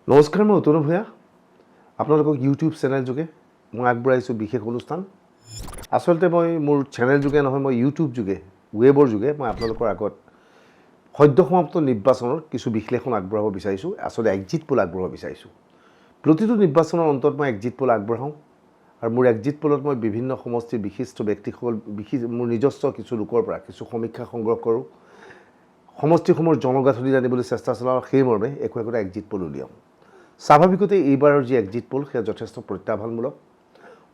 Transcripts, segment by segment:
নমস্কাৰ, মই অতনু ভূঞা। আপোনালোকক ইউটিউব চেনেল যোগে মই আগবঢ়াইছোঁ বিশেষ অনুষ্ঠান। আচলতে মই মোৰ চেনেল যোগে নহয়, মই ইউটিউব যোগে ৱেবৰ যোগে মই আপোনালোকৰ আগত সদ্য সমাপ্ত নিৰ্বাচনৰ কিছু বিশ্লেষণ আগবঢ়াব বিচাৰিছোঁ। আচলতে এক্সিট পোল আগবঢ়াব বিচাৰিছোঁ। প্ৰতিটো নিৰ্বাচনৰ অন্তত মই এক্সিট পোল আগবঢ়াওঁ আৰু মোৰ এক্সিট পোলত মই বিভিন্ন সমষ্টিৰ বিশিষ্ট ব্যক্তিসকল মোৰ নিজস্ব কিছু লোকৰ পৰা কিছু সমীক্ষা সংগ্ৰহ কৰোঁ। সমষ্টিসমূহৰ জনগাঁথনি জানিবলৈ চেষ্টা চলাওঁ। সেই মৰ্মে একো একোটা এক্সিট পোল উলিয়াওঁ। স্বাভাৱিকতে এইবাৰৰ যি এক্সিট পোল সেয়া যথেষ্ট প্ৰত্যাহ্বানমূলক।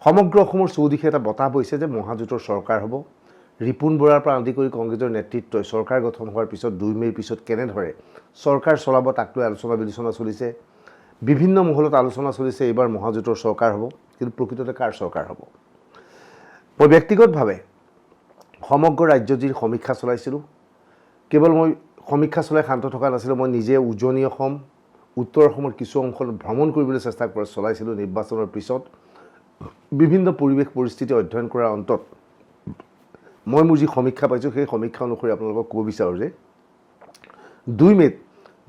সমগ্ৰ অসমৰ চৌদিশে এটা বতাহ বৈছে যে মহাজোঁটৰ চৰকাৰ হ'ব। ৰিপুণ বৰাৰ পৰা আদি কৰি কংগ্ৰেছৰ নেতৃত্বই চৰকাৰ গঠন হোৱাৰ পিছত 2 মে'ৰ পিছত কেনেদৰে চৰকাৰ চলাব তাক লৈ আলোচনা বিলোচনা চলিছে। বিভিন্ন মহলত আলোচনা চলিছে এইবাৰ মহাজোঁটৰ চৰকাৰ হ'ব, কিন্তু প্ৰকৃততে কাৰ চৰকাৰ হ'ব। মই ব্যক্তিগতভাৱে সমগ্ৰ ৰাজ্যত যি সমীক্ষা চলাইছিলোঁ, কেৱল মই সমীক্ষা চলাই শান্ত থকা নাছিলোঁ, মই নিজে উজনি অসম উত্তৰ অসমৰ কিছু অংশ ভ্ৰমণ কৰিবলৈ চেষ্টা চলাইছিলোঁ। নিৰ্বাচনৰ পিছত বিভিন্ন পৰিৱেশ পৰিস্থিতি অধ্যয়ন কৰাৰ অন্তত মই মোৰ যি সমীক্ষা পাইছোঁ সেই সমীক্ষা অনুসৰি আপোনালোকক ক'ব বিচাৰোঁ যে 2 মে'ত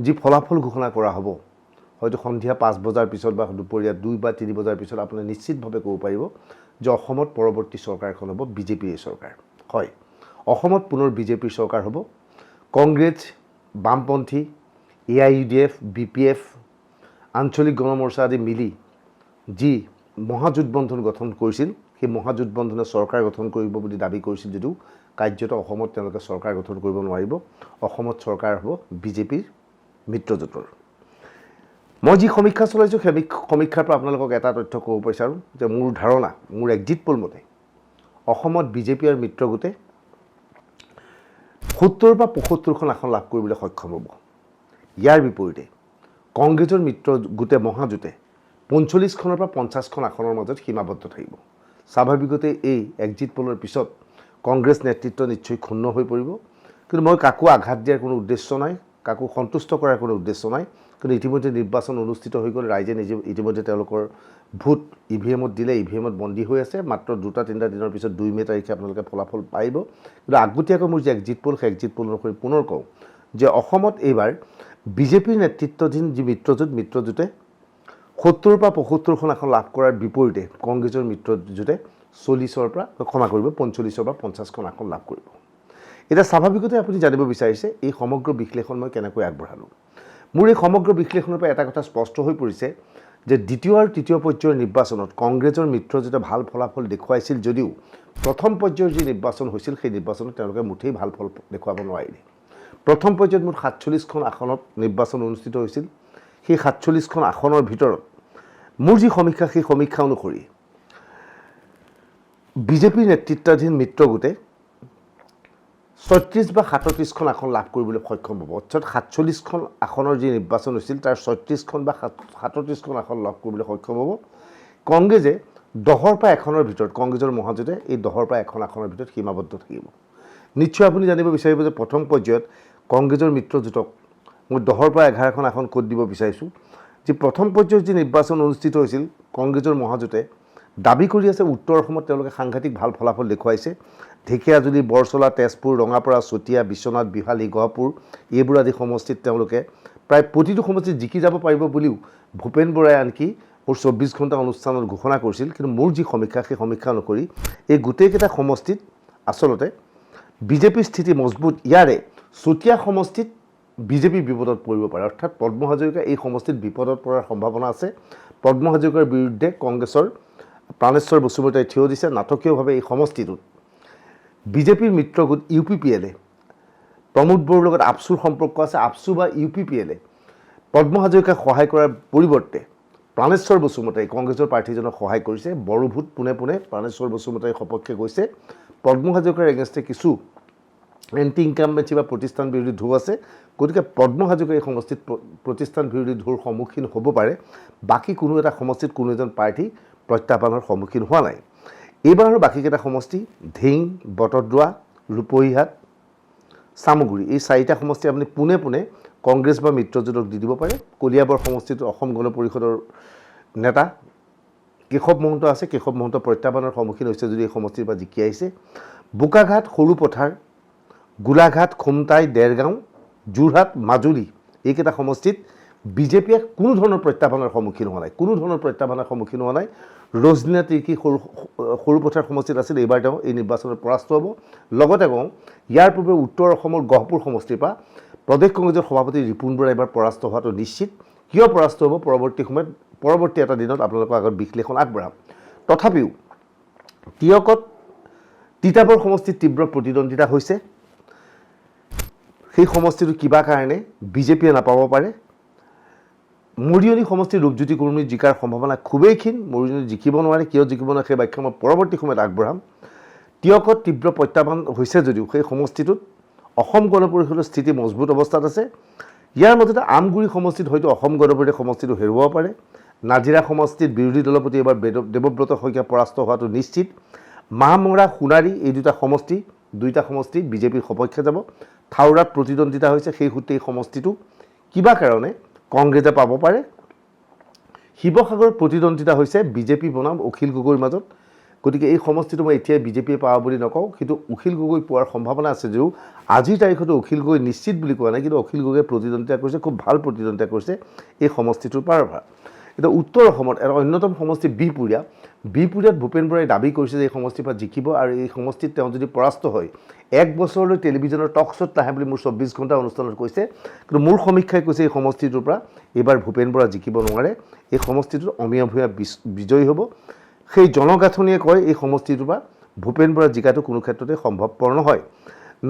যি ফলাফল ঘোষণা কৰা হ'ব, হয়তো সন্ধিয়া 5 বজাৰ পিছত বা দুপৰীয়া 2 বা 3 বজাৰ পিছত আপুনি নিশ্চিতভাৱে ক'ব পাৰিব যে অসমত পৰৱৰ্তী চৰকাৰখন হ'ব বিজেপিৰ চৰকাৰ। হয়, অসমত পুনৰ বিজেপিৰ চৰকাৰ হ'ব। কংগ্ৰেছ, বামপন্থী, AIUDF, BPF, আঞ্চলিক গণমৰ্চা আদি মিলি যি মহাজোঁটবন্ধন গঠন কৰিছিল, সেই মহাজোঁটবন্ধনে চৰকাৰ গঠন কৰিব বুলি দাবী কৰিছিল যদিও কাৰ্যত অসমত তেওঁলোকে চৰকাৰ গঠন কৰিব নোৱাৰিব। অসমত চৰকাৰ হ'ব বিজেপিৰ মিত্ৰজোঁটৰ। মই যি সমীক্ষা চলাইছোঁ সেই সমীক্ষাৰ পৰা আপোনালোকক এটা তথ্য ক'ব বিচাৰোঁ যে মোৰ ধাৰণা, মোৰ এক্সিট পোল মতে অসমত বিজেপি আৰু মিত্ৰগোটে 70 বা 75খন আসন লাভ কৰিবলৈ সক্ষম হ'ব। ইয়াৰ বিপৰীতে কংগ্ৰেছৰ মিত্ৰগোটে মহাজোঁটে 45খনৰ পৰা 50খন আসনৰ মাজত সীমাবদ্ধ থাকিব। স্বাভাৱিকতে এই এক্সিট পোলৰ পিছত কংগ্ৰেছ নেতৃত্ব নিশ্চয় ক্ষুণ্ণ হৈ পৰিব, কিন্তু মই কাকো আঘাত দিয়াৰ কোনো উদ্দেশ্য নাই, কাকো সন্তুষ্ট কৰাৰ কোনো উদ্দেশ্য নাই। কিন্তু ইতিমধ্যে নিৰ্বাচন অনুষ্ঠিত হৈ গ'ল, ৰাইজে ইতিমধ্যে তেওঁলোকৰ ভোট EVM-ত দিলে, EVM-ত বন্দী হৈ আছে। মাত্ৰ 2-3 দিনৰ পিছত 2 মে' তাৰিখে আপোনালোকে ফলাফল পাৰিব। কিন্তু আগতীয়াকৈ মোৰ যি এক্সিট পোল সেই এক্সিট পোল অনুসৰি পুনৰ কওঁ যে অসমত এইবাৰ বিজেপিৰ নেতৃত্বাধীন যি মিত্ৰজোঁটে 70 বা 75খন আসন লাভ কৰাৰ বিপৰীতে কংগ্ৰেছৰ মিত্ৰজোঁটে 45 বা 50খন আসন লাভ কৰিব। এতিয়া স্বাভাৱিকতে আপুনি জানিব বিচাৰিছে এই সমগ্ৰ বিশ্লেষণ মই কেনেকৈ আগবঢ়ালোঁ। মোৰ এই সমগ্ৰ বিশ্লেষণৰ পৰা এটা কথা স্পষ্ট হৈ পৰিছে যে দ্বিতীয় আৰু তৃতীয় পৰ্যায়ৰ নিৰ্বাচনত কংগ্ৰেছৰ মিত্ৰজোঁটে ভাল ফলাফল দেখুৱাইছিল যদিও প্ৰথম পৰ্যায়ৰ যি নিৰ্বাচন হৈছিল সেই নিৰ্বাচনত তেওঁলোকে মুঠেই ভাল ফল দেখুৱাব নোৱাৰিলে। প্ৰথম পৰ্যায়ত মুঠ 47খন আসনত নিৰ্বাচন অনুষ্ঠিত হৈছিল। সেই 47খন আসনৰ ভিতৰত মোৰ যি সমীক্ষা সেই সমীক্ষা অনুসৰি বিজেপিৰ নেতৃত্বাধীন মিত্ৰগোটে 36 বা 37খন আসন লাভ কৰিবলৈ সক্ষম হ'ব। অৰ্থাৎ 47খন আসনৰ যি নিৰ্বাচন হৈছিল তাৰ 36খন বা 37খন আসন লাভ কৰিবলৈ সক্ষম হ'ব। কংগ্ৰেছে 10ৰ পৰা 1খনৰ ভিতৰত, কংগ্ৰেছৰ মহাজোঁটে এই 10ৰ পৰা 1খন আসনৰ ভিতৰত সীমাবদ্ধ থাকিব। নিশ্চয় আপুনি জানিব বিচাৰিব যে প্ৰথম পৰ্যায়ত কংগ্ৰেছৰ মিত্ৰজোঁটক মই 10ৰ পৰা 11খন আসন ক'ত দিব বিচাৰিছোঁ। যি প্ৰথম পৰ্যায়ত যি নিৰ্বাচন অনুষ্ঠিত হৈছিল, কংগ্ৰেছৰ মহাজোঁটে দাবী কৰি আছে উত্তৰ অসমত তেওঁলোকে সাংঘাতিক ভাল ফলাফল দেখুৱাইছে। ঢেকীয়াজুলি, বৰছলা, তেজপুৰ, ৰঙাপাৰা, চতিয়া, বিশ্বনাথ, বিহালী, গহপুৰ এইবোৰ আদি সমষ্টিত তেওঁলোকে প্ৰায় প্ৰতিটো সমষ্টিত জিকি যাব পাৰিব বুলিও ভূপেন বৰাই আনকি মোৰ 24 ঘণ্টা অনুষ্ঠানত ঘোষণা কৰিছিল। কিন্তু মোৰ যি সমীক্ষা সেই সমীক্ষা অনুসৰি এই গোটেইকেইটা সমষ্টিত আচলতে বিজেপিৰ স্থিতি মজবুত। ইয়াৰে চতিয়া সমষ্টিত বিজেপি বিপদত পৰিব পাৰে, অৰ্থাৎ পদ্ম হাজৰিকা এই সমষ্টিত বিপদত পৰাৰ সম্ভাৱনা আছে। পদ্ম হাজৰিকাৰ বিৰুদ্ধে কংগ্ৰেছৰ প্ৰাণেশ্বৰ বসুমতাই থিয় দিছে। নাটকীয়ভাৱে এই সমষ্টিটোত বিজেপিৰ মিত্ৰগোট UPPL প্ৰমোদ বড়োৰ লগত আপচুৰ সম্পৰ্ক আছে। আপচু বা UPPL পদ্ম হাজৰিকাক সহায় কৰাৰ পৰিৱৰ্তে প্ৰাণেশ্বৰ বসুমতাই কংগ্ৰেছৰ প্ৰাৰ্থীজনক সহায় কৰিছে। বড়ো ভোট পোনে পোনে প্ৰাণেশ্বৰ বসুমতাই সপক্ষে গৈছে। পদ্ম হাজৰিকাৰ এগেইনষ্টে কিছু এণ্টি ইনকামবেঞ্চি বা প্ৰতিষ্ঠান বিৰোধী ঢৌ আছে। গতিকে পদ্ম হাজৰিকাৰ এই সমষ্টিত প্ৰতিষ্ঠান বিৰোধী ঢৌৰ সন্মুখীন হ'ব পাৰে। বাকী কোনো এটা সমষ্টিত কোনো এজন প্ৰাৰ্থী প্ৰত্যাহ্বানৰ সন্মুখীন হোৱা নাই। এইবাৰৰ বাকীকেইটা সমষ্টি ঢেং, বটদ্ৰৱা, ৰূপহীহাট, চামগুৰি এই 4টা সমষ্টি আপুনি পোনে পোনে কংগ্ৰেছ বা মিত্ৰজোঁটক দি দিব পাৰে। কলিয়াবৰ সমষ্টিটোত অসম গণ পৰিষদৰ নেতা কেশৱ মহন্ত আছে। কেশৱ মহন্ত প্ৰত্যাহ্বানৰ সন্মুখীন হৈছে যদি এই সমষ্টিৰ পৰা জিকি আহিছে। বোকাঘাট, সৰু পথাৰ, গোলাঘাট, খুমটাই, দেৰগাঁও, যোৰহাট, মাজুলী এইকেইটা সমষ্টিত বিজেপিয়ে কোনো ধৰণৰ প্ৰত্যাহ্বানৰ সন্মুখীন হোৱা নাই ৰজনীনা তিৰ্কী সৰুপথাৰ সমষ্টিত আছিল এইবাৰ তেওঁ এই নিৰ্বাচনত পৰাস্ত হ'ব লগতে কওঁ ইয়াৰ পূৰ্বে উত্তৰ অসমৰ গহপুৰ সমষ্টিৰ পৰা প্ৰদেশ কংগ্ৰেছৰ সভাপতি ৰিপুণ বৰা এবাৰ পৰাস্ত হোৱাটো নিশ্চিত কিয় পৰাস্ত হ'ব পৰৱৰ্তী এটা দিনত আপোনালোকৰ আগত বিশ্লেষণ আগবঢ়াম তথাপিও তিয়কত তিতাবৰ সমষ্টিত তীব্ৰ প্ৰতিদ্বন্দ্বিতা হৈছে সেই সমষ্টিটো কিবা কাৰণে বিজেপিয়ে নাপাব পাৰে মৰিয়নি সমষ্টিৰ ৰূপজ্যোতি কুৰ্মীৰ জিকাৰ সম্ভাৱনা খুবেই ক্ষীণ মৰিয়নি জিকিব নোৱাৰে কিয় জিকিব নোৱাৰে সেই ব্যাখ্যা মই পৰৱৰ্তী সময়ত আগবঢ়াম তিয়কত তীব্ৰ প্ৰত্যাহ্বান হৈছে যদিও সেই সমষ্টিটোত অসম গণ পৰিষদৰ স্থিতি মজবুত অৱস্থাত আছে ইয়াৰ মাজতে আমগুৰি সমষ্টিত হয়তো অসম গণ পৰিষদে সমষ্টিটো হেৰুৱাব পাৰে নাজিৰা সমষ্টিত বিৰোধী দলৰ প্ৰতি এবাৰ দেৱব্ৰত শইকীয়া পৰাস্ত হোৱাটো নিশ্চিত মাহমৰা সোণাৰী এই দুটা সমষ্টি বিজেপিৰ সপক্ষে যাব থাউৰাত প্ৰতিদ্বন্দ্বিতা হৈছে সেই সূত্ৰে এই সমষ্টিটো কিবা কাৰণে কংগ্ৰেছে পাব পাৰে শিৱসাগৰৰ প্ৰতিদ্বন্দ্বিতা হৈছে বিজেপি বনাম অখিল গগৈৰ মাজত গতিকে এই সমষ্টিটো মই এতিয়াই বিজেপিয়ে পাব বুলি নকওঁ কিন্তু অখিল গগৈ পোৱাৰ সম্ভাৱনা আছে যদিও আজিৰ তাৰিখতো অখিল গগৈ নিশ্চিত বুলি কোৱা নাই কিন্তু অখিল গগৈয়ে প্ৰতিদ্বন্দ্বিতা কৰিছে খুব ভাল প্ৰতিদ্বন্দ্বিতা কৰিছে এই সমষ্টিটোৰ পাৰভাৰ এতিয়া উত্তৰ অসমত এটা অন্যতম সমষ্টি বিহপুৰীয়াত ভূপেন বৰাই দাবী কৰিছে যে এই সমষ্টিৰ পৰা জিকিব আৰু এই সমষ্টিত তেওঁ যদি পৰাস্ত হয় এক বছৰলৈ টেলিভিছনৰ টক শ্ব'ত নাহে বুলি মোৰ 24 ঘণ্টা অনুষ্ঠানত কৈছে কিন্তু মোৰ সমীক্ষাই কৈছে এই সমষ্টিটোৰ পৰা এইবাৰ ভূপেন বৰা জিকিব নোৱাৰে এই সমষ্টিটোত অমিয় ভূঞা বিজয়ী হ'ব সেই জনগাঁথনিয়ে কয় এই সমষ্টিটোৰ পৰা ভূপেন বৰা জিকাটো কোনো ক্ষেত্ৰতে সম্ভৱপৰ নহয়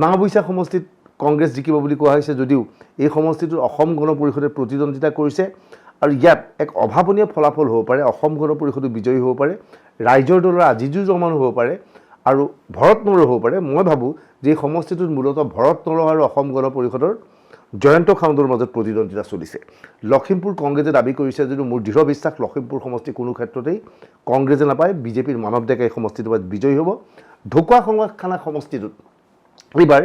নাওবৈচা সমষ্টিত কংগ্ৰেছ জিকিব বুলি কোৱা হৈছে যদিও এই সমষ্টিটোত অসম গণ পৰিষদে প্ৰতিদ্বন্দ্বিতা কৰিছে আৰু ইয়াত এক অভাৱনীয় ফলাফল হ'ব পাৰে অসম গণ পৰিষদো বিজয়ী হ'ব পাৰে ৰাইজৰ দলৰ আজিজু জমান হ'ব পাৰে আৰু ভৰত নৰহ হ'ব পাৰে মই ভাবোঁ যে এই সমষ্টিটোত মূলতঃ ভৰত নৰহ আৰু অসম গণ পৰিষদৰ জয়ন্ত খাউণ্ডৰ মাজত প্ৰতিদ্বন্দ্বিতা চলিছে লখিমপুৰ কংগ্ৰেছে দাবী কৰিছে যদিও মোৰ দৃঢ় বিশ্বাস লখিমপুৰ সমষ্টি কোনো ক্ষেত্ৰতেই কংগ্ৰেছে নাপায় বিজেপিৰ মানৱ ডেকা এই সমষ্টিটোৰ পৰা বিজয়ী হ'ব ঢকুৱাখানা সমষ্টিটোত এইবাৰ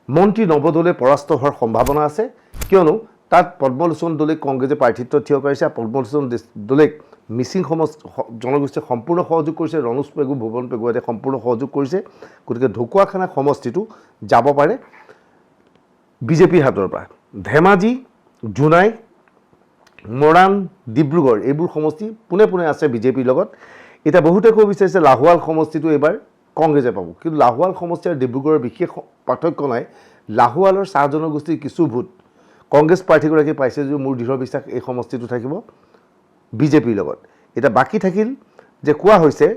মন্ত্ৰী নৱদলে পৰাস্ত হোৱাৰ সম্ভাৱনা আছে কিয়নো তাত পদ্মলোচন দলে কংগ্ৰেছে প্ৰাৰ্থিত্ব থিয় কৰাইছে পদ্মলোচন দলেক মিচিং জনগোষ্ঠীয়ে সম্পূৰ্ণ সহযোগ কৰিছে ৰণোজ পেগু ভুৱন পেগুৱাতে সম্পূৰ্ণ সহযোগ কৰিছে গতিকে ঢকুৱাখানা সমষ্টিটো যাব পাৰে বিজেপিৰ হাতৰ পৰা ধেমাজি জোনাই মৰাণ ডিব্ৰুগড় এইবোৰ সমষ্টি পোনে আছে বিজেপিৰ লগত এতিয়া বহুতে ক'ব বিচাৰিছে লাহোৱাল সমষ্টিটো এইবাৰ কংগ্ৰেছে পাব কিন্তু লাহোৱাল সমষ্টি আৰু ডিব্ৰুগড়ৰ বিশেষ পাৰ্থক্য নাই লাহোৱালৰ চাহ জনগোষ্ঠীৰ কিছু ভোট কংগ্ৰেছ প্ৰাৰ্থীগৰাকী পাইছে যদিও মোৰ দৃঢ় বিশ্বাস এই সমষ্টিটো থাকিব বিজেপিৰ লগত এতিয়া বাকী থাকিল যে কোৱা হৈছে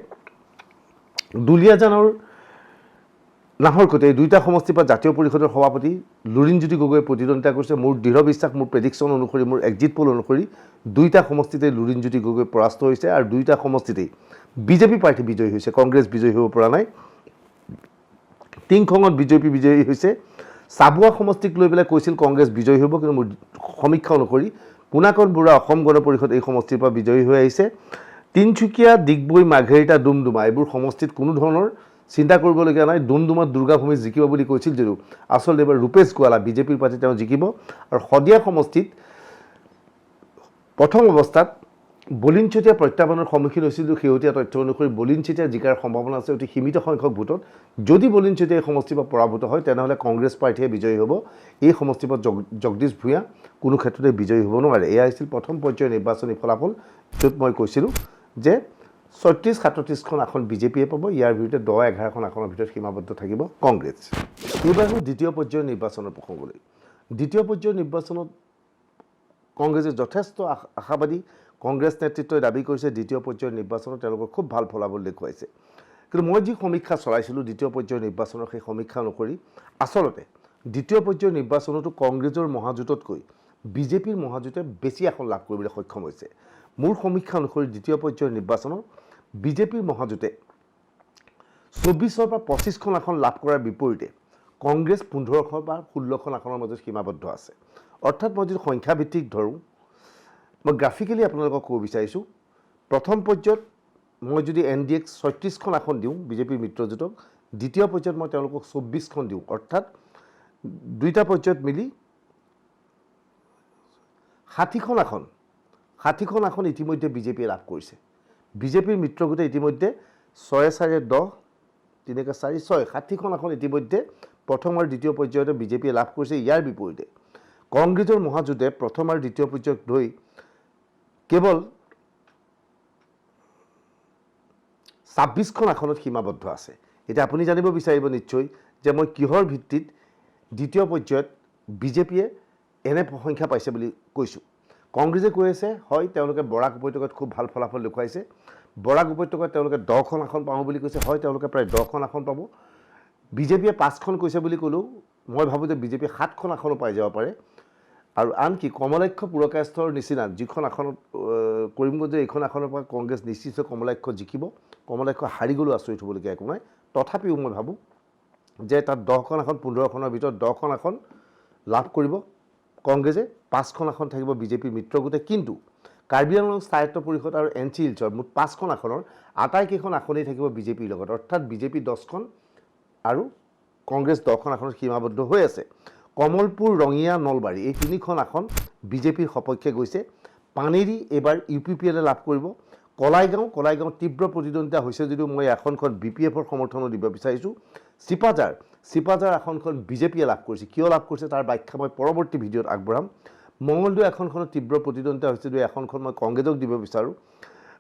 দুলীয়াজানৰ নাহৰকটীয়া এই দুইটা সমষ্টিৰ পৰা জাতীয় পৰিষদৰ সভাপতি লুৰিণজ্যোতি গগৈয়ে প্ৰতিদ্বন্দ্বিতা কৰিছে মোৰ দৃঢ় বিশ্বাস মোৰ প্ৰেডিকশ্যন অনুসৰি মোৰ এক্সিট পোল অনুসৰি দুইটা সমষ্টিতে লুৰিণজ্যোতি গগৈ পৰাস্ত হৈছে আৰু দুইটা সমষ্টিতেই বিজেপি প্ৰাৰ্থী বিজয়ী হৈছে কংগ্ৰেছ বিজয়ী হ'ব পৰা নাই টিংখঙত বিজেপি বিজয়ী হৈছে চাবুৱা সমষ্টিক লৈ পেলাই কৈছিল কংগ্ৰেছ বিজয়ী হ'ব কিন্তু মোৰ সমীক্ষা অনুসৰি পুনাকন বৰুৱা অসম গণ পৰিষদ এই সমষ্টিৰ পৰা বিজয়ী হৈ আহিছে তিনিচুকীয়া ডিগবৈ মাঘেৰিটা ডুমডুমা এইবোৰ সমষ্টিত কোনো ধৰণৰ চিন্তা কৰিবলগীয়া নাই ডুমডুমাত দুৰ্গাভূমি জিকিব বুলি কৈছিল যদিও আচলতে এবাৰ ৰূপেশ গোৱালা বিজেপিৰ প্ৰাৰ্থী তেওঁ জিকিব আৰু শদিয়া সমষ্টিত প্ৰথম অৱস্থাত বলিন চেতিয়া প্ৰত্যাহ্বানৰ সন্মুখীন হৈছিল শেহতীয়া তথ্য অনুসৰি বলিন চেতিয়া জিকাৰ সম্ভাৱনা আছে অতি সীমিত সংখ্যক ভোটত যদি বলিন চেতিয়া এই সমষ্টিৰ পৰা পৰাভূত হয় তেনেহ'লে কংগ্ৰেছ প্ৰাৰ্থীয়ে বিজয়ী হ'ব এই সমষ্টিৰ পৰা জগদীশ ভূঞা কোনো ক্ষেত্ৰতে বিজয়ী হ'ব নোৱাৰে এয়া হৈছিল প্ৰথম পৰ্যায়ৰ নিৰ্বাচনী ফলাফল য'ত মই কৈছিলোঁ যে ৩৬-৩৭খন আসন বিজেপিয়ে পাব ইয়াৰ ভিতৰত ১০-১১খন আসনৰ ভিতৰত সীমাবদ্ধ থাকিব কংগ্ৰেছ এইবাৰ দ্বিতীয় পৰ্যায়ৰ নিৰ্বাচনৰ প্ৰসংগলৈ দ্বিতীয় পৰ্যায়ৰ নিৰ্বাচনত কংগ্ৰেছে যথেষ্ট আশাবাদী কংগ্ৰেছ নেতৃত্বই দাবী কৰিছে দ্বিতীয় পৰ্যায়ৰ নিৰ্বাচনত তেওঁলোকৰ খুব ভাল ফলাফল দেখুৱাইছে কিন্তু মই যি সমীক্ষা চলাইছিলোঁ দ্বিতীয় পৰ্যায়ৰ নিৰ্বাচনৰ সেই সমীক্ষা অনুসৰি আচলতে দ্বিতীয় পৰ্যায়ৰ নিৰ্বাচনতো কংগ্ৰেছৰ মহাজোঁটতকৈ বিজেপিৰ মহাজোঁটে বেছি আসন লাভ কৰিবলৈ সক্ষম হৈছে মোৰ সমীক্ষা অনুসৰি দ্বিতীয় পৰ্যায়ৰ নিৰ্বাচনত বিজেপিৰ মহাজোঁটে ২৪ৰ পৰা ২৫খন আসন লাভ কৰাৰ বিপৰীতে কংগ্ৰেছ ১৫খন বা ১৬খন আসনৰ মাজত সীমাবদ্ধ আছে অৰ্থাৎ মই যদি সংখ্যাভিত্তিক ধৰোঁ মই গ্ৰাফিকেলি আপোনালোকক ক'ব বিচাৰিছোঁ প্ৰথম পৰ্যায়ত মই যদি NDAক ৩৬খন আসন দিওঁ বিজেপিৰ মিত্ৰজোঁটক দ্বিতীয় পৰ্যায়ত মই তেওঁলোকক ২৪খন দিওঁ অৰ্থাৎ দুইটা পৰ্যায়ত মিলি ৬০খন আসন ইতিমধ্যে বিজেপিয়ে লাভ কৰিছে বিজেপিৰ মিত্ৰগোটে ইতিমধ্যে ৬-৪-১০ ৩-৪-৬ ৬০খন আসন ইতিমধ্যে প্ৰথম আৰু দ্বিতীয় পৰ্যায়তে বিজেপিয়ে লাভ কৰিছে ইয়াৰ বিপৰীতে কংগ্ৰেছৰ মহাজোঁটে প্ৰথম আৰু দ্বিতীয় পৰ্যায়ক লৈ কেৱল 26খন আসনত সীমাবদ্ধ আছে। এতিয়া আপুনি জানিব বিচাৰিব নিশ্চয় যে মই কিহৰ ভিত্তিত দ্বিতীয় পৰ্যায়ত বিজেপিয়ে এনে সংখ্যা পাইছে বুলি কৈছোঁ। কংগ্ৰেছে কৈ আছে হয় তেওঁলোকে বৰাক উপত্যকাত খুব ভাল ফলাফল দেখুৱাইছে, বৰাক উপত্যকাত তেওঁলোকে 10খন আসন পাব বুলি কৈছে, হয় তেওঁলোকে প্ৰায় 10খন আসন পাব। বিজেপিয়ে 5খন কৈছে বুলি ক'লেও মই ভাবোঁ যে বিজেপিয়ে 7খন আসনো পাই যাব পাৰে। আৰু আনকি কমলাক্ষ পুৰকায়স্থৰ নিচিনা যিখন আসনত কৰিমগঞ্জৰ এইখন আসনৰ পৰা কংগ্ৰেছ নিশ্চিত কমলাক্ষ জিকিব, কমলাক্ষ হাৰি গ'লেও আচৰিত হ'বলগীয়া একো নাই। তথাপিও মই ভাবোঁ যে তাত 10খন আসন 15খনৰ ভিতৰত 10খন আসন লাভ কৰিব কংগ্ৰেছে, 5খন আসন থাকিব বিজেপিৰ মিত্ৰগোটে। কিন্তু কাৰ্বি আংলং স্বায়ত্ত পৰিষদ আৰু NC হিলছৰ মুঠ 5খন আসনৰ আটাইকেইখন আসনেই থাকিব বিজেপিৰ লগত, অৰ্থাৎ বিজেপি 10খন আৰু কংগ্ৰেছ 10খন আসনত সীমাবদ্ধ হৈ আছে। কমলপুৰ, ৰঙিয়া, নলবাৰী এই 3খন আসন বিজেপিৰ সপক্ষে গৈছে। পানেৰী এইবাৰ UPPLে লাভ কৰিব। কলাইগাঁও তীব্ৰ প্ৰতিদ্বন্দ্বিতা হৈছে যদিও মই আসনখন BPFৰ সমৰ্থনো দিব বিচাৰিছোঁ। চিপাঝাৰ আসনখন বিজেপিয়ে লাভ কৰিছে। কিয় লাভ কৰিছে তাৰ ব্যাখ্যা মই পৰৱৰ্তী ভিডিঅ'ত আগবঢ়াম। মঙলদৈ আসনখনত তীব্ৰ প্ৰতিদ্বন্দ্বিতা হৈছে যদিও আসনখন মই কংগ্ৰেছক দিব বিচাৰোঁ।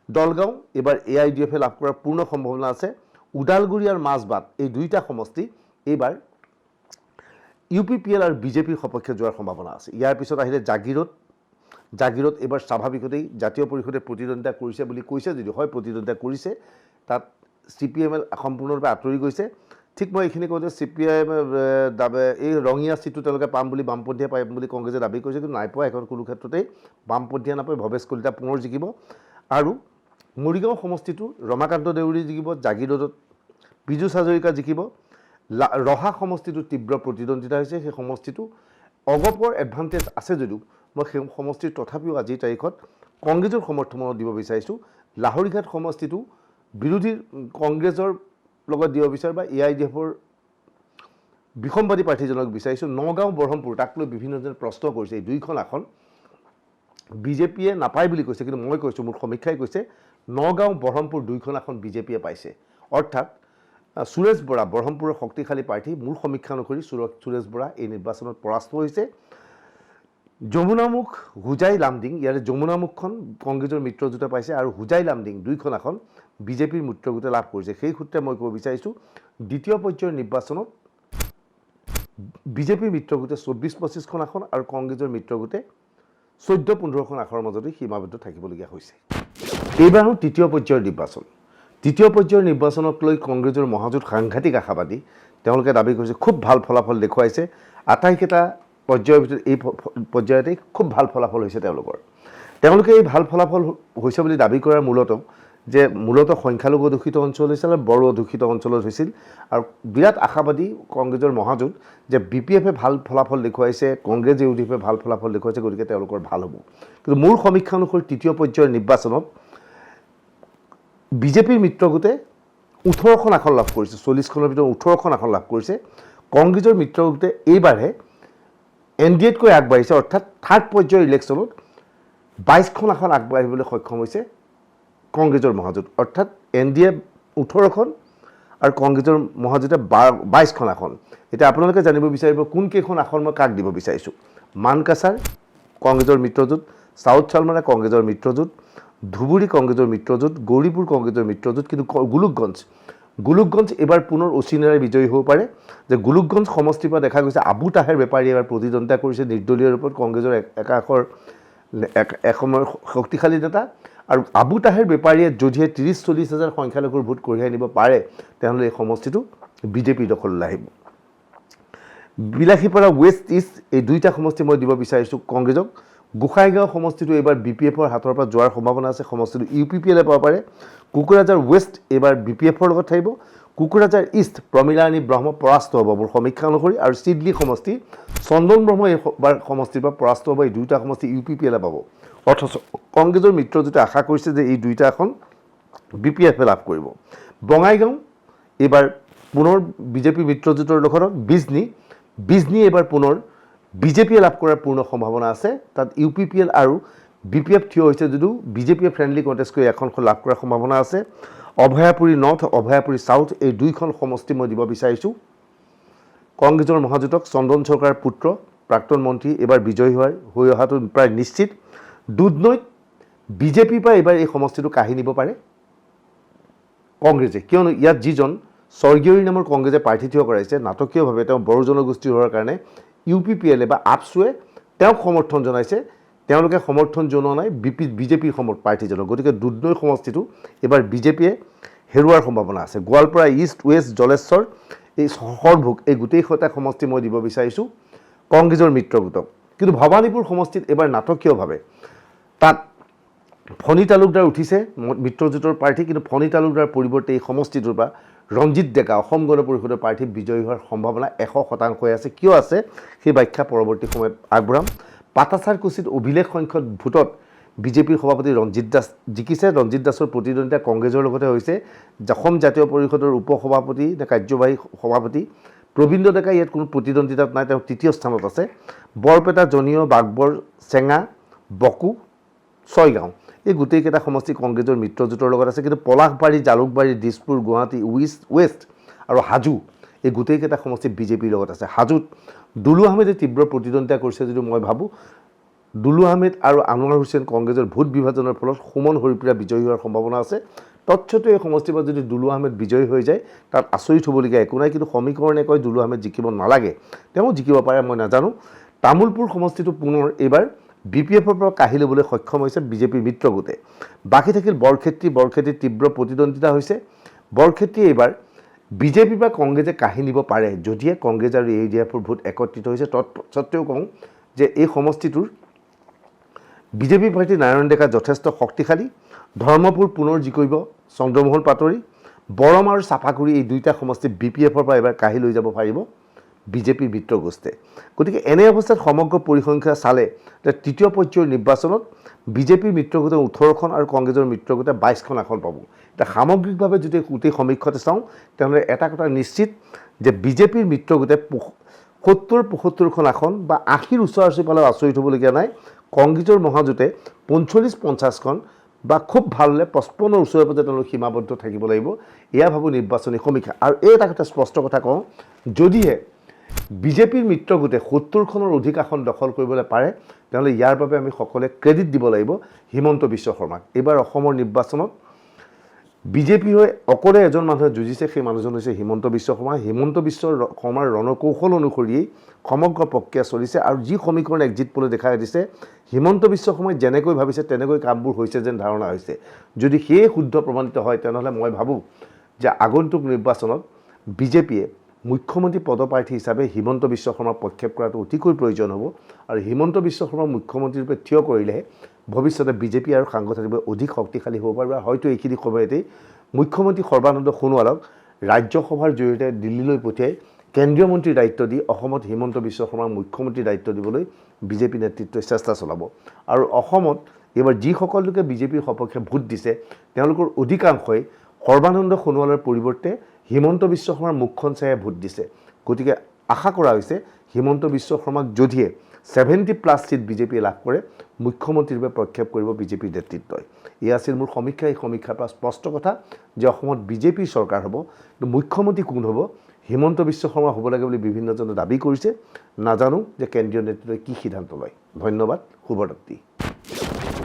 দলগাঁও এইবাৰ AIDFে লাভ কৰাৰ পূৰ্ণ সম্ভাৱনা আছে। ওদালগুৰি আৰু মাজবাট এই দুইটা সমষ্টি এইবাৰ UPPL আৰু বিজেপিৰ সপক্ষে যোৱাৰ সম্ভাৱনা আছে। ইয়াৰ পিছত আহিলে জাগিৰোড এইবাৰ স্বাভাৱিকতেই জাতীয় পৰিষদে প্ৰতিদ্বন্দ্বিতা কৰিছে বুলি কৈছে যদিও হয় প্ৰতিদ্বন্দ্বিতা কৰিছে, তাত CPML সম্পূৰ্ণৰূপে আঁতৰি গৈছে। ঠিক মই এইখিনি কওঁ যে CPIM এই ৰঙিয়া চিটটো তেওঁলোকে পাম বুলি বামপন্থীয়ে পাম বুলি কংগ্ৰেছে দাবী কৰিছে, কিন্তু নাই পোৱা। এখন কোনো ক্ষেত্ৰতেই বামপন্থীয়ে নাপায়, ভৱেশ কলিতা পুনৰ জিকিব। আৰু মৰিগাঁও সমষ্টিটো ৰমাকান্ত দেউৰী জিকিব, জাগিৰোডত বিজু হাজৰিকা জিকিব। ৰহা সমষ্টিটো তীব্ৰ প্ৰতিদ্বন্দ্বিতা হৈছে, সেই সমষ্টিটো অগপৰ এডভান্টেজ আছে যদিও মই সেই সমষ্টিৰ তথাপিও আজিৰ তাৰিখত কংগ্ৰেছৰ সমৰ্থন দিব বিচাৰিছোঁ। লাহৰীঘাট সমষ্টিটো বিৰোধী কংগ্ৰেছৰ লগত দিব বিচাৰোঁ বা AIDFৰ বিসম্বাদী প্ৰাৰ্থীজনক বিচাৰিছোঁ। নগাঁও, বৰহমপুৰ তাক লৈ বিভিন্নজনে প্ৰশ্ন কৰিছে। এই দুইখন আসন বিজেপিয়ে নাপায় বুলি কৈছে, কিন্তু মই কৈছোঁ মোৰ সমীক্ষাই কৈছে নগাঁও, বৰহমপুৰ দুইখন আসন বিজেপিয়ে পাইছে। অৰ্থাৎ সুৰেশ বৰা বৰহমপুৰৰ শক্তিশালী প্ৰাৰ্থী, মোৰ সমীক্ষা অনুসৰি সুৰেশ বৰা এই নিৰ্বাচনত পৰাস্ত হৈছে। যমুনামুখ, হোজাই, লামডিং ইয়াৰে যমুনামুখখন কংগ্ৰেছৰ মিত্ৰজোঁটে পাইছে আৰু হোজাই, লামডিং দুইখন আসন বিজেপিৰ মিত্ৰগোটে লাভ কৰিছে। সেই সূত্ৰে মই ক'ব বিচাৰিছোঁ দ্বিতীয় পৰ্যায়ৰ নিৰ্বাচনত বিজেপিৰ মিত্ৰগোটে 24-25খন আসন আৰু কংগ্ৰেছৰ মিত্ৰগোটে 14-15খন আসনৰ মাজতে সীমাবদ্ধ থাকিবলগীয়া হৈছে। এইবাৰো তৃতীয় পৰ্যায়ৰ নিৰ্বাচন। তৃতীয় পৰ্যায়ৰ নিৰ্বাচনক লৈ কংগ্ৰেছৰ মহাজোঁট সাংঘাতিক আশাবাদী। তেওঁলোকে দাবী কৰিছে খুব ভাল ফলাফল দেখুৱাইছে। আটাইকেইটা পৰ্যায়ৰ ভিতৰত এই পৰ্যায়তেই খুব ভাল ফলাফল হৈছে তেওঁলোকৰ। তেওঁলোকে এই ভাল ফলাফল হৈছে বুলি দাবী কৰাৰ মূলতঃ সংখ্যালঘু অধ্যুষিত অঞ্চল হৈছিল আৰু বড়ো অধ্যুষিত অঞ্চলত হৈছিল। আৰু বিৰাট আশাবাদী কংগ্ৰেছৰ মহাজোঁট যে BPFে ভাল ফলাফল দেখুৱাইছে, কংগ্ৰেছ UDFে ভাল ফলাফল দেখুৱাইছে, গতিকে তেওঁলোকৰ ভাল হ'ব। কিন্তু মোৰ সমীক্ষা অনুসৰি তৃতীয় পৰ্যায়ৰ নিৰ্বাচনত বিজেপিৰ মিত্ৰগোটে 18খন আসন লাভ কৰিছে, 40খনৰ ভিতৰত 18খন আসন লাভ কৰিছে। কংগ্ৰেছৰ মিত্ৰগোটে এইবাৰহে NDAতকৈ আগবাঢ়িছে, অৰ্থাৎ থাৰ্ড পৰ্যায়ৰ ইলেকশ্যনত 22খন আসন আগবাঢ়িবলৈ সক্ষম হৈছে কংগ্ৰেছৰ মহাজোঁট। অৰ্থাৎ NDA 18খন আৰু কংগ্ৰেছৰ মহাজোঁটে 22খন আসন। এতিয়া আপোনালোকে জানিব বিচাৰিব কোনকেইখন আসন মই কাক দিব বিচাৰিছোঁ। মানকাছাৰ কংগ্ৰেছৰ মিত্ৰজোঁট, চাউথ চালমাৰা কংগ্ৰেছৰ মিত্ৰজোঁট, ধুবুৰী কংগ্ৰেছৰ মিত্ৰজোঁট, গৌৰীপুৰ কংগ্ৰেছৰ মিত্ৰজোঁট। কিন্তু গোলোকগঞ্জ এইবাৰ পুনৰ অচিনাৰে বিজয়ী হ'ব পাৰে। যে গোলোকগঞ্জ সমষ্টিৰ পৰা দেখা গৈছে আবু তাহেৰ বেপাৰী এইবাৰ প্ৰতিদ্বন্দ্বিতা কৰিছে নিৰ্দলীয় ৰূপত কংগ্ৰেছৰ এসময়ৰ শক্তিশালী নেতা। আৰু আবু তাহেৰ বেপাৰীয়ে যদিহে 30-40 হাজাৰ সংখ্যালঘুৰ ভোট কঢ়িয়াই নিব পাৰে তেনেহ'লে এই সমষ্টিটো বিজেপিৰ দখললৈ আহিব। বিলাসীপাৰা ৱেষ্ট ইষ্ট এই দুইটা সমষ্টি মই দিব বিচাৰিছোঁ কংগ্ৰেছক। গোসাইগাঁও সমষ্টিটো এইবাৰ BPFৰ হাতৰ পৰা যোৱাৰ সম্ভাৱনা আছে, সমষ্টিটো UPPLে পাব পাৰে। কোকৰাঝাৰ ৱেষ্ট এইবাৰ BPFৰ লগত থাকিব। কোকৰাঝাৰ ইষ্ট প্ৰমীলাৰাণী ব্ৰহ্ম পৰাস্ত হ'ব মোৰ সমীক্ষা অনুসৰি। আৰু চিডলি সমষ্টি চন্দন ব্ৰহ্ম এইবাৰ সমষ্টিৰ পৰা পৰাস্ত হ'ব। এই দুইটা সমষ্টি UPPLে পাব। অথচ কংগ্ৰেছৰ মিত্ৰজোঁটে আশা কৰিছে যে এই দুইটা আসন BPFে লাভ কৰিব। বঙাইগাঁও এইবাৰ পুনৰ বিজেপি মিত্ৰজোঁটৰ দখলত। বিজনী এইবাৰ পুনৰ বিজেপিয়ে লাভ কৰাৰ পূৰ্ণ সম্ভাৱনা আছে। তাত UPPL আৰু BPF থিয় হৈছে যদিও বিজেপিয়ে ফ্ৰেণ্ডলি কণ্টেষ্ট কৰি এখনখন লাভ কৰাৰ সম্ভাৱনা আছে। অভয়াপুৰী নৰ্থ, অভয়াপুৰী চাউথ এই দুইখন সমষ্টি মই দিব বিচাৰিছোঁ কংগ্ৰেছৰ মহাজোঁটক। চন্দন চৰকাৰৰ পুত্ৰ প্ৰাক্তন মন্ত্ৰী এবাৰ বিজয়ী হৈ অহাটো প্ৰায় নিশ্চিত দুধনৈত বিজেপিৰ পৰা এবাৰ এই সমষ্টিটো কাঢ়ি নিব পাৰে কংগ্ৰেছে কিয়নো ইয়াত যিজন স্বৰ্গীয় নামৰ কংগ্ৰেছে প্ৰাৰ্থী থিয় কৰাইছে নাটকীয়ভাৱে তেওঁ বড়ো জনগোষ্ঠী হোৱাৰ কাৰণে UPPLA বা আপছুৱে তেওঁক সমৰ্থন জনাইছে তেওঁলোকে সমৰ্থন জনোৱা নাই বিজেপিৰ প্ৰাৰ্থীজনক গতিকে দুধনৈ সমষ্টিটো এবাৰ বিজেপিয়ে হেৰুৱাৰ সম্ভাৱনা আছে গোৱালপাৰা ইষ্ট ৱেষ্ট জলেশ্বৰ এই সৰভোগ এই গোটেইকেইটা সমষ্টি মই দিব বিচাৰিছোঁ কংগ্ৰেছৰ মিত্ৰগোটক কিন্তু ভৱানীপুৰ সমষ্টিত এবাৰ নাটকীয়ভাৱে তাত ফণী তালুকদাৰ উঠিছে মিত্ৰজোঁটৰ প্ৰাৰ্থী কিন্তু ফণী তালুকদাৰ পৰিৱৰ্তে এই সমষ্টিটোৰ পৰা ৰঞ্জিত ডেকা অসম গণ পৰিষদৰ প্ৰাৰ্থী বিজয়ী হোৱাৰ সম্ভাৱনা 100% আছে কিয় আছে সেই ব্যাখ্যা পৰৱৰ্তী সময়ত আগবঢ়াম পাটাচাৰকুছিত অভিলেখ সংখ্যক ভোটত বিজেপিৰ সভাপতি ৰঞ্জিত দাস জিকিছে ৰঞ্জিত দাসৰ প্ৰতিদ্বন্দ্বিতা কংগ্ৰেছৰ লগতে হৈছে অসম জাতীয় পৰিষদৰ উপসভাপতি নে কাৰ্যবাহী সভাপতি প্ৰবীন্দ্ৰ ডেকা ইয়াত কোনো প্ৰতিদ্বন্দ্বিতাত নাই তেওঁ তৃতীয় স্থানত আছে বৰপেটা জনিয় বাগবৰ চেঙা বকু ছয়গাঁও এই গোটেইকেইটা সমষ্টি কংগ্ৰেছৰ মিত্ৰজোঁটৰ লগত আছে কিন্তু পলাশবাৰী জালুকবাৰী দিছপুৰ গুৱাহাটী ৱেষ্ট আৰু হাজো এই গোটেইকেইটা সমষ্টি বিজেপিৰ লগত আছে হাজোত দুলু আহমেদে তীব্ৰ প্ৰতিদ্বন্দ্বিতা কৰিছে যদিও মই ভাবোঁ দুলু আহমেদ আৰু আনোৱাৰ হুছেইন কংগ্ৰেছৰ ভোট বিভাজনৰ ফলত সুমন হৰিপ্ৰিয়া বিজয়ী হোৱাৰ সম্ভাৱনা আছে তৎসত্ত্বেও এই সমষ্টিৰ পৰা যদি দুলু আহমেদ বিজয়ী হৈ যায় তাত আচৰিত হ'বলগীয়া একো নাই কিন্তু সমীকৰণে কয় দুলু আহমেদ জিকিব নালাগে তেওঁ জিকিব পাৰে মই নাজানো তামোলপুৰ সমষ্টিটো পুনৰ এইবাৰ BPFৰ পৰা কাঢ়ি ল'বলৈ সক্ষম হৈছে বিজেপিৰ মিত্ৰগোটে বাকী থাকিল বৰক্ষেত্ৰীৰ তীব্ৰ প্ৰতিদ্বন্দ্বিতা হৈছে বৰক্ষেত্ৰী এইবাৰ বিজেপিৰ পৰা কংগ্ৰেছে কাঢ়ি নিব পাৰে যদিহে কংগ্ৰেছ আৰু ADFৰ ভোট একত্ৰিত হৈছে তৎসত্ত্বেও কওঁ যে এই সমষ্টিটোৰ বিজেপি প্ৰাৰ্থী নাৰায়ণ ডেকা যথেষ্ট শক্তিশালী ধৰ্মপুৰ পুনৰ জিকিব চন্দ্ৰমোহন পাটোৱাৰী বৰম আৰু চাপাকুৰি এই দুইটা সমষ্টি BPFৰ পৰা এবাৰ কাঢ়ি লৈ যাব পাৰিব বিজেপিৰ মিত্ৰগোষ্ঠীয়ে গতিকে এনে অৱস্থাত সমগ্ৰ পৰিসংখ্যা চালে তৃতীয় পৰ্যায়ৰ নিৰ্বাচনত বিজেপিৰ মিত্ৰগোটে 18খন আৰু কংগ্ৰেছৰ মিত্ৰগোটে 22খন আসন পাব এটা সামগ্ৰিকভাৱে যদি গোটেই সমীক্ষাতে চাওঁ তেনেহ'লে এটা কথা নিশ্চিত যে বিজেপিৰ মিত্ৰগোটে 70-75খন আসন বা 80ৰ ওচৰা-ওচৰি পালেও আচৰিত হ'বলগীয়া নাই কংগ্ৰেছৰ মহাজোঁটে 45-50খন বা খুব ভাল হ'লে 55ৰ ওচৰে পাজৰে তেওঁলোক সীমাবদ্ধ থাকিব লাগিব এয়া ভাবোঁ নিৰ্বাচনী সমীক্ষা আৰু এই এটা কথা স্পষ্ট কথা কওঁ যদিহে বিজেপিৰ মিত্ৰগোটে 70খনৰ অধিক আসন দখল কৰিবলৈ পাৰে তেনেহ'লে ইয়াৰ বাবে আমি সকলোৱে ক্ৰেডিট দিব লাগিব হিমন্ত বিশ্ব শৰ্মাক এইবাৰ অসমৰ নিৰ্বাচনত বিজেপি হৈ অকলে এজন মানুহে যুঁজিছে সেই মানুহজন হৈছে হিমন্ত বিশ্ব শৰ্মাৰ ৰণকৌশল অনুসৰিয়েই সমগ্ৰ প্ৰক্ৰিয়া চলিছে আৰু যি সমীকৰণ এক্সিট পোলে দেখাই দিছে হিমন্ত বিশ্ব শৰ্মাই যেনেকৈ ভাবিছে তেনেকৈ কামবোৰ হৈছে যেন ধাৰণা হৈছে যদি সেই শুদ্ধ প্ৰমাণিত হয় তেনেহ'লে মই ভাবোঁ যে আগন্তুক নিৰ্বাচনত বিজেপিয়ে মুখ্যমন্ত্ৰী পদপ্ৰাৰ্থী হিচাপে হিমন্ত বিশ্ব শৰ্মাক প্ৰক্ষেপ কৰাটো অতিকৈ প্ৰয়োজন হ'ব আৰু হিমন্ত বিশ্ব শৰ্মা মুখ্যমন্ত্ৰীৰ ৰূপে থিয় কৰিলেহে ভৱিষ্যতে বিজেপি আৰু সাংগঠনিকভাৱে অধিক শক্তিশালী হ'ব পাৰিব হয়তো এইখিনি সময়তেই মুখ্যমন্ত্ৰী সৰ্বানন্দ সোণোৱালক ৰাজ্যসভাৰ জৰিয়তে দিল্লীলৈ পঠিয়াই কেন্দ্ৰীয় মন্ত্ৰীৰ দায়িত্ব দি অসমত হিমন্ত বিশ্ব শৰ্মাক মুখ্যমন্ত্ৰীৰ দায়িত্ব দিবলৈ বিজেপি নেতৃত্বই চেষ্টা চলাব আৰু অসমত এইবাৰ যিসকল লোকে বিজেপিৰ সপক্ষে ভোট দিছে তেওঁলোকৰ অধিকাংশই সৰ্বানন্দ সোণোৱালৰ পৰিৱৰ্তে হিমন্ত বিশ্ব শৰ্মাৰ মুখখন চাই ভোট দিছে গতিকে আশা কৰা হৈছে হিমন্ত বিশ্ব শৰ্মাক যদিহে 70+ সিট বিজেপিয়ে লাভ কৰে মুখ্যমন্ত্ৰীৰ ৰূপে প্ৰক্ষেপ কৰিব বিজেপিৰ নেতৃত্বই এয়া আছিল মোৰ সমীক্ষা এই সমীক্ষাৰ পৰা স্পষ্ট কথা যে অসমত বিজেপিৰ চৰকাৰ হ'ব কিন্তু মুখ্যমন্ত্ৰী কোন হ'ব হিমন্ত বিশ্ব শৰ্মা হ'ব লাগে বুলি বিভিন্নজনে দাবী কৰিছে নাজানো যে কেন্দ্ৰীয় নেতৃত্বই কি সিদ্ধান্ত লয় ধন্যবাদ শুভৰাত্ৰি